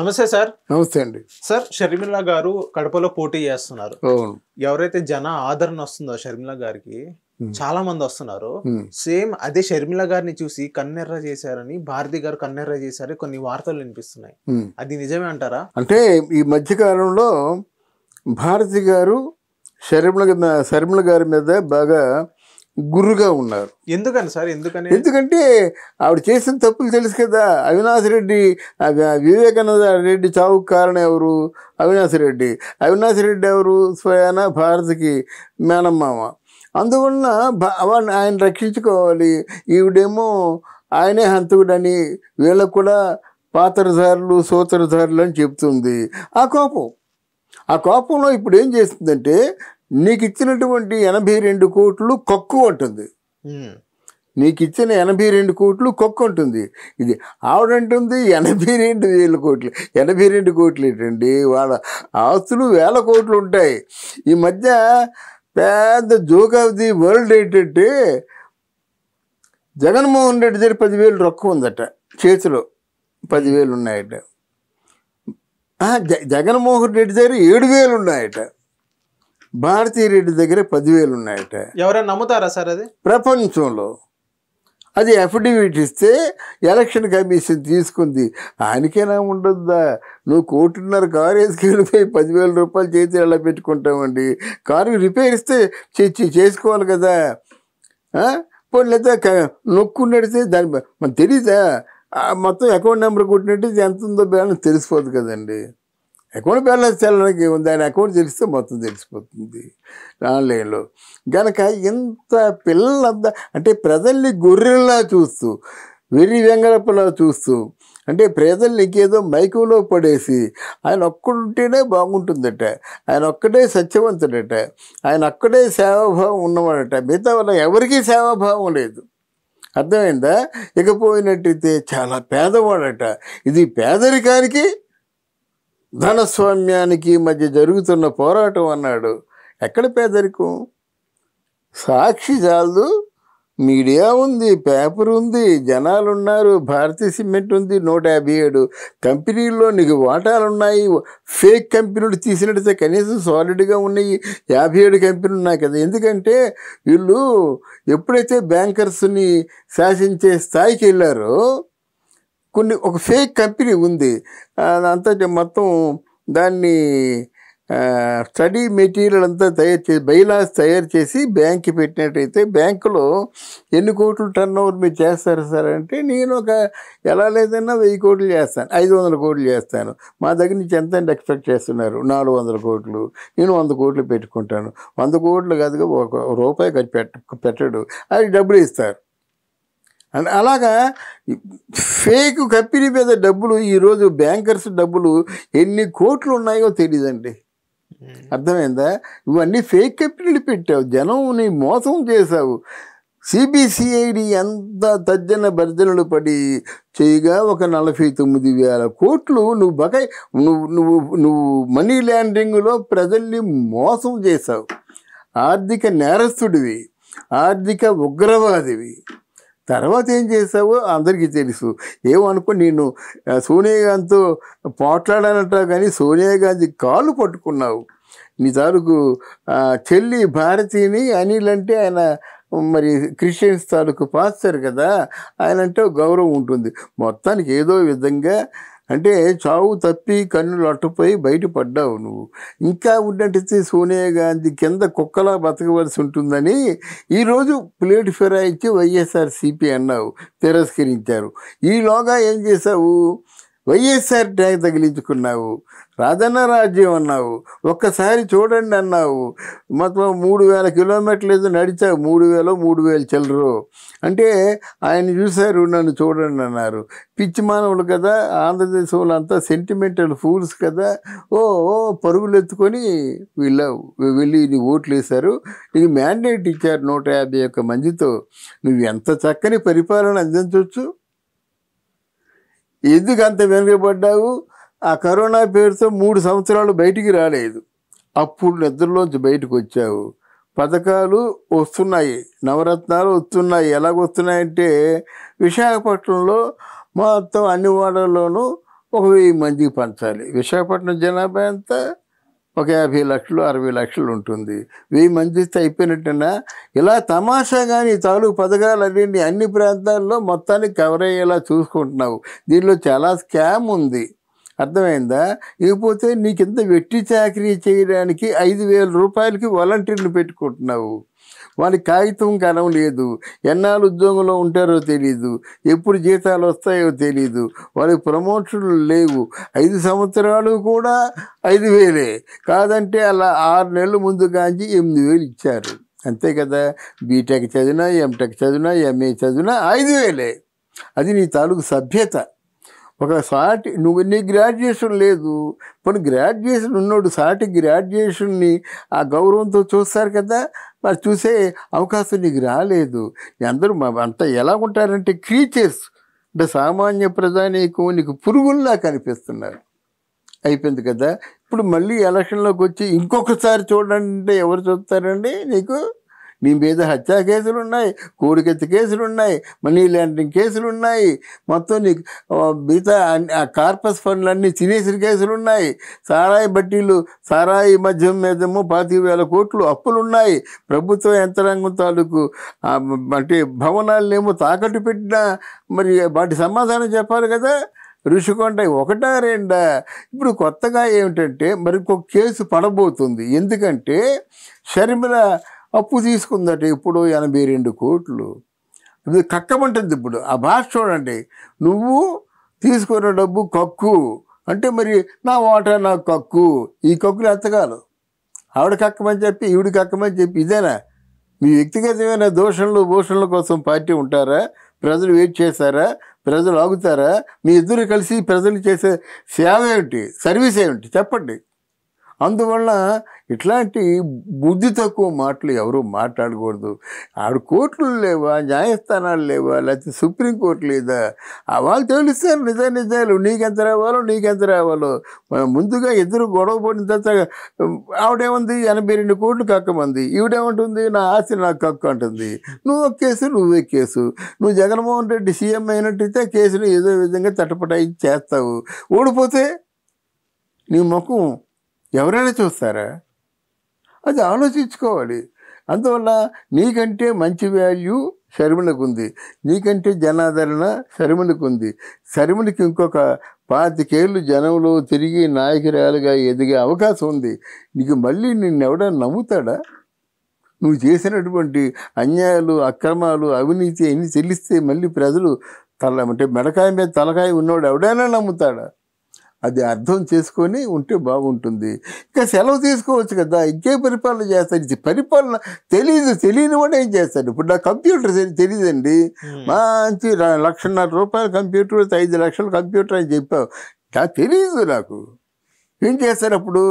నమస్తే సార్. నమస్తే అండి. సార్, షర్మిల గారు కడపలో పోటీ చేస్తున్నారు. అవును. ఎవరైతే జన ఆదరణ వస్తుందో షర్మిల గారికి చాలా మంది వస్తున్నారు. సేమ్ అదే షర్మిల గారిని చూసి కన్నెర్ర చేశారని భారతి గారు కన్నెర్ర చేశారని కొన్ని వార్తలు వినిపిస్తున్నాయి. అది నిజమే అంటారా? అంటే ఈ మధ్య కాలంలో భారతి గారు షర్మిల గారి మీద బాగా గుర్రుగా ఉన్నారు. ఎందుకని సార్? ఎందుకంటే ఆవిడ చేసిన తప్పులు తెలుసు కదా. అవినాష్ రెడ్డి, వివేకానంద రెడ్డి చావుకు కారణం ఎవరు? అవినాష్ రెడ్డి ఎవరు? స్వయాన భారతికి మేనమ్మామ. అందువలన ఆయన రక్షించుకోవాలి. ఈవిడేమో ఆయనే హంతకుడని వీళ్ళకు కూడా పాత్రధారులు సూత్రధారులు అని చెప్తుంది. ఆ కోపంలో ఇప్పుడు ఏం చేస్తుందంటే, నీకు ఇచ్చినటువంటి 82 కోట్లు కొక్కు ఉంటుంది. నీకు ఇచ్చిన 82 కోట్లు కొక్కు ఉంటుంది. ఇది ఆవిడంటుంది 82,000 కోట్లు. 82 కోట్లు ఏంటండి? వాళ్ళ ఆస్తులు 1000 కోట్లు ఉంటాయి. ఈ మధ్య పెద్ద జోక్ ఆఫ్ ది వరల్డ్ ఏంటంటే, జగన్మోహన్ రెడ్డి దగ్గర 10,000 రొక్క ఉందట, చేతిలో 10,000 ఉన్నాయట. జగన్మోహన్ రెడ్డి దగ్గర 7,000 ఉన్నాయట. భారతీ రెడ్డి దగ్గర 10,000 ఉన్నాయట. ఎవరైనా నమ్ముతారా సార్? అది ప్రపంచంలో అది అఫిడవిట్ ఇస్తే ఎలక్షన్ కమిషన్ తీసుకుంది. ఆయనకైనా ఉండొద్దా? నువ్వు 1,50,00,000 కారు వేసుకెళ్ళిపోయి 10,000 రూపాయలు చేతి ఎలా పెట్టుకుంటామండి? కారు రిపేర్ ఇస్తే చేసుకోవాలి కదా. పోనీ లేదా నొక్కు నడితే దాని మనకు తెలీదా? మొత్తం అకౌంట్ నెంబర్ కొట్టినట్టు ఎంత ఉందో బ్యాలెన్స్ తెలిసిపోదు కదండి. అకౌంట్ బ్యాలెన్స్ తెల్లడానికి ఉంది, ఆయన అకౌంట్ తెలిస్తే మొత్తం తెలిసిపోతుంది ఆన్లైన్లో. కనుక ఇంత పిల్లలంతా అంటే ప్రజల్ని గొర్రెల్లా చూస్తూ, వెర్రి వెంగళప్పలా చూస్తూ, అంటే ప్రజల్ని ఇంకేదో మైకంలో పడేసి ఆయన ఒక్కడుంటేనే బాగుంటుందట, ఆయన ఒక్కడే సత్యవంతుడట, ఆయన ఒక్కడే సేవాభావం ఉన్నవాడట. మిగతా వాళ్ళ ఎవరికీ సేవాభావం లేదు. అర్థమైందా? ఇకపోయినట్టయితే చాలా పేదవాడట. ఇది పేదరికానికి ధనస్వామ్యానికి మధ్య జరుగుతున్న పోరాటం అన్నాడు. ఎక్కడ పేదరికం? సాక్షి చాలదు, మీడియా ఉంది, పేపర్ ఉంది, జనాలు ఉన్నారు, భారతీయ సిమెంట్ ఉంది, 157 కంపెనీల్లో నీకు వాటాలు ఉన్నాయి. ఫేక్ కంపెనీలు తీసినట్టయితే కనీసం సాలిడ్గా ఉన్నాయి 57 కంపెనీలు ఉన్నాయి కదా. ఎందుకంటే వీళ్ళు ఎప్పుడైతే బ్యాంకర్స్ని శాసించే స్థాయికి వెళ్ళారో, ఒక ఫేక్ కంపెనీ ఉంది, అంతా మొత్తం దాన్ని స్టడీ మెటీరియల్ అంతా తయారు చేసి బైలాస్ తయారు చేసి బ్యాంక్కి పెట్టినట్టయితే బ్యాంకులో ఎన్ని కోట్లు టర్న్ ఓవర్ మీరు చేస్తారు సార్ అంటే, నేను ఎలా లేదన్నా 1000 కోట్లు చేస్తాను, 500 కోట్లు చేస్తాను. మా దగ్గర నుంచి ఎంత ఎక్స్పెక్ట్ చేస్తున్నారు? 400 కోట్లు. నేను 100 కోట్లు పెట్టుకుంటాను. 100 కోట్లు కాదుగా, ₹1 ఖర్చు పెట్టడు, అది డబ్బులు ఇస్తారు. అండ్ అలాగా ఫేక్ కంపెనీ మీద డబ్బులు, ఈరోజు బ్యాంకర్స్ డబ్బులు ఎన్ని కోట్లు ఉన్నాయో తెలియదండి. అర్థమైందా? ఇవన్నీ ఫేక్ కంపెనీలు పెట్టావు, జనంని మోసం చేశావు. సిబిసిఐడి ఎంత తర్జన భర్జనలు పడి చేయగా ఒక 49,000 కోట్లు నువ్వు మనీ లాండరింగ్లో ప్రజల్ని మోసం చేశావు. ఆర్థిక నేరస్తుడివి, ఆర్థిక ఉగ్రవాదివి. తర్వాత ఏం చేసావో అందరికీ తెలుసు. ఏమనుకో, నేను సోనియా గాంధీతో పోట్లాడానంటా కానీ సోనియా గాంధీ కాళ్ళు పట్టుకున్నావు. నీ తాలూకు చెల్లి భారతిని, అనిల్ అంటే ఆయన మరి క్రిస్టియన్స్ తాలూకు పాస్టర్ కదా, ఆయన అంటే గౌరవం ఉంటుంది. మొత్తానికి ఏదో విధంగా అంటే చావు తప్పి కన్నులు అట్టుపోయి బయటపడ్డావు నువ్వు. ఇంకా ఉన్నట్టయితే సోనియా గాంధీ కింద కుక్కలా బతకవలసి ఉంటుందని ఈరోజు ప్లేట్ ఫిరాయించి వైఎస్ఆర్సీపీ అన్నావు, తిరస్కరించారు. ఈలోగా ఏం చేసావు? వైఎస్ఆర్ ట్యాగ్ తగిలించుకున్నావు, రాజన్న రాజ్యం అన్నావు, ఒక్కసారి చూడండి అన్నావు. మొత్తం 3,000 కిలోమీటర్లు ఏదో నడిచావు, 3,000 చిల్లరు. అంటే ఆయన చూశారు, నన్ను చూడండి అన్నారు. పిచ్చి మానవులు కదా, ఆంధ్రదేశంలో అంతా సెంటిమెంటల్ ఫూల్స్ కదా. పరుగులు ఎత్తుకొని వెళ్ళి నీ ఓట్లు వేశారు. నీకు మ్యాండేట్ ఇచ్చారు 151 మందితో. నువ్వు ఎంత చక్కని పరిపాలన అందించవచ్చు. ఎందుకు అంత వెనుకబడ్డావు? ఆ కరోనా పేరుతో 3 సంవత్సరాలు బయటికి రాలేదు, అప్పుడు నిద్రలోంచి బయటకు వచ్చావు. పథకాలు వస్తున్నాయి, నవరత్నాలు వస్తున్నాయి. ఎలాగొస్తున్నాయంటే, విశాఖపట్నంలో మొత్తం అన్ని వార్డుల్లోనూ ఒక 1000 మందికి పంచాలి. విశాఖపట్నం జనాభా ఎంత? ఒక 50 లక్షలు 60 లక్షలు ఉంటుంది. 1000 మంది ఇస్తే అయిపోయినట్టేనా? ఇలా తమాషాగాని తాలూకు పథకాలు అన్ని ప్రాంతాల్లో మొత్తానికి కవర్ అయ్యేలా చూసుకుంటున్నావు. దీనిలో చాలా స్కామ్ ఉంది, అర్థమైందా? ఇకపోతే నీకింత వెట్టి చాకరీ చేయడానికి 5,000 రూపాయలకి వాలంటీర్లు పెట్టుకుంటున్నావు. వాళ్ళకి కాగితం కనం లేదు, ఎన్నాళ్ళు ఉద్యోగంలో ఉంటారో తెలీదు, ఎప్పుడు జీతాలు వస్తాయో తెలీదు, వాళ్ళకి ప్రమోషన్లు లేవు. 5 సంవత్సరాలు కూడా 5,000 కాదంటే అలా 6 నెలల ముందు కాంచి 8,000 ఇచ్చారు, అంతే కదా. బీటెక్ చదివినా, ఎంటెక్ చదివినా, ఎంఏ చదివినా 5,000. అది నీ తాలూకు సభ్యత. ఒక సాటి నీ గ్రాడ్యుయేషన్ లేదు, కొన్ని గ్రాడ్యుయేషన్ ఉన్నోడు సాటి గ్రాడ్యుయేషన్ని ఆ గౌరవంతో చూస్తారు కదా, మరి చూసే అవకాశం నీకు రాలేదు. అందరూ అంతా ఎలా ఉంటారంటే క్రీచర్స్, అంటే సామాన్య ప్రజానీకం నీకు పురుగుల్లా కనిపిస్తున్నారు. అయిపోయింది కదా. ఇప్పుడు మళ్ళీ ఎలక్షన్లోకి వచ్చి ఇంకొకసారి చూడండి అంటే ఎవరు చూస్తారండి? నీకు నీ మీద హత్యా కేసులు ఉన్నాయి, కోడికెత్తి కేసులు ఉన్నాయి, మనీ లాండరింగ్ కేసులు ఉన్నాయి, మొత్తం నీకు మిగతా కార్పస్ ఫండ్లన్నీ తినేసిన కేసులు ఉన్నాయి, సారాయి బట్టీలు సారాయి మద్యం మీదేమో 25,000 కోట్లు అప్పులున్నాయి, ప్రభుత్వ యంత్రాంగం తాలూకు అంటే భవనాలనేమో తాకట్టు పెట్టినా మరి వాటి సమాధానం చెప్పాలి కదా. ఋషికొండ 1, 2 ఇప్పుడు కొత్తగా ఏమిటంటే మరి ఇంకొక కేసు పడబోతుంది. ఎందుకంటే షర్మిల అప్పు తీసుకుందట ఇప్పుడు 82 కోట్లు. ఇది కక్కమంటుంది. ఇప్పుడు ఆ భాష చూడండి, నువ్వు తీసుకున్న డబ్బు కక్కు అంటే మరి నా వాటా నాకు కక్కు. ఈ కక్కులు ఎత్తగాలు, ఆవిడ కక్కమని చెప్పి ఈవిడ కక్కమని చెప్పి ఇదేనా? మీ వ్యక్తిగతమైన భూషణల కోసం పార్టీ ఉంటారా? ప్రజలు వెయిట్ చేస్తారా? ప్రజలు ఆగుతారా? మీ ఇద్దరు కలిసి ప్రజలు చేసే సేవ ఏమిటి, సర్వీస్ ఏమిటి చెప్పండి. అందువల్ల ఇట్లాంటి బుద్ధి తక్కువ మాటలు ఎవరు మాట్లాడకూడదు. ఆవిడ కోర్టులు లేవా, న్యాయస్థానాలు లేవా, లేకపోతే సుప్రీంకోర్టు లేదా? వాళ్ళు తెలుస్తారు నిజాలు, నీకెంత రావాలో. ముందుగా ఇద్దరు గొడవ పడిన తర్వాత ఆవిడేముంది 82 కోట్లు కక్కమంది, ఈవిడేమంటుంది నా ఆస్తి నాకు కక్కు అంటుంది. నువ్వు ఒక కేసు, నువ్వే కేసు. నువ్వు జగన్మోహన్ రెడ్డి సీఎం అయినట్టయితే కేసును ఏదో విధంగా తటపటాయి చేస్తావు. ఓడిపోతే నీ ముఖం ఎవరైనా చూస్తారా? అది ఆలోచించుకోవాలి. అందువల్ల నీకంటే మంచి వాల్యూ షర్మిలకు ఉంది, నీకంటే జనాదరణ షర్మిలకు ఉంది. షర్మిలకి ఇంకొక 25 ఏళ్ళు జనంలో తిరిగి నాయకురాలుగా ఎదిగే అవకాశం ఉంది. నీకు మళ్ళీ నిన్నెవడన్నా నమ్ముతాడా? నువ్వు చేసినటువంటి అన్యాయాలు, అక్రమాలు, అవినీతి అన్నీ తెలిస్తే మళ్ళీ ప్రజలు అంటే మెడకాయ మీద తలకాయ ఉన్నవాడు ఎవడైనా నమ్ముతాడా? అది అర్థం చేసుకొని ఉంటే బాగుంటుంది. ఇంకా సెలవు తీసుకోవచ్చు కదా, ఇంకే పరిపాలన చేస్తాడు. ఇది పరిపాలన తెలియని వాడు ఏం చేస్తాడు? ఇప్పుడు నా కంప్యూటర్ తెలియదండి, మంచి 1,50,000 రూపాయల కంప్యూటర్, 5 లక్షల కంప్యూటర్ అని చెప్పావు, తెలియదు నాకు. ఏం చేస్తారు అప్పుడు?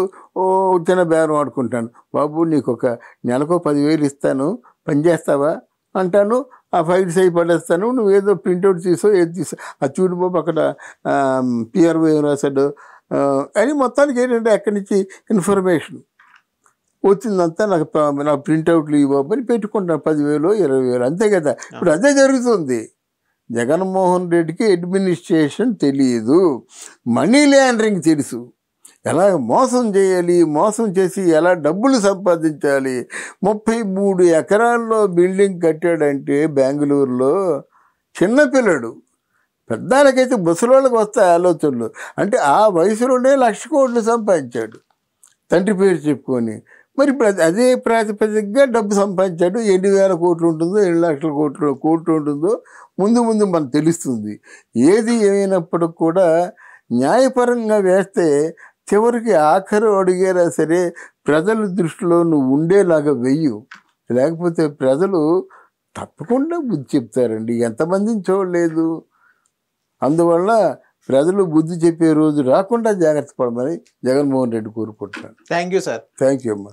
చిన్న బేరం ఆడుకుంటాను, బాబు నీకు ఒక నెలకు 10,000 ఇస్తాను, పని చేస్తావా అంటాను, ఆ ఫైల్స్ అయి పడేస్తాను, నువ్వు ఏదో ప్రింట్అవుట్ ఏది తీసో అది చూడు బాబు అక్కడ పిఆర్ఓ ఏం రాశాడు అని. మొత్తానికి ఏంటంటే అక్కడి నుంచి ఇన్ఫర్మేషన్ వచ్చిందంతా నాకు ప్రింట్అవుట్లు ఇవ్వ అని పెట్టుకుంటాను, 10,000 20,000 అంతే కదా. ఇప్పుడు అదే జరుగుతుంది. జగన్మోహన్ రెడ్డికి అడ్మినిస్ట్రేషన్ తెలియదు, మనీ లాండరింగ్ తెలుసు, ఎలా మోసం చేయాలి, మోసం చేసి ఎలా డబ్బులు సంపాదించాలి. 33 ఎకరాల్లో బిల్డింగ్ కట్టాడంటే బెంగళూరులో, చిన్నపిల్లడు. పెద్దలకైతే ముసలోళ్ళకి వస్తాయి ఆలోచనలు. అంటే ఆ వయసులోనే 1,00,000 కోట్లు సంపాదించాడు తండ్రి పేరు చెప్పుకొని. మరి ఇప్పుడు అదే ప్రాతిపదికగా డబ్బు సంపాదించాడు. 8,000 కోట్లు ఉంటుందో, 7,00,000 కోట్లు ఉంటుందో ముందు మనకు తెలుస్తుంది. ఏది ఏమైనప్పటికి కూడా న్యాయపరంగా వేస్తే చివరికి ఆఖరు అడిగేలా సరే ప్రజల దృష్టిలో నువ్వు ఉండేలాగా వెయ్యు. లేకపోతే ప్రజలు తప్పకుండా బుద్ధి చెప్తారండి. ఎంతమందిని చూడలేదు. అందువల్ల ప్రజలు బుద్ధి చెప్పే రోజు రాకుండా జాగ్రత్త పడమని జగన్మోహన్ రెడ్డి కోరుకుంటున్నాను. Thank you sir. Thank you అమ్మా.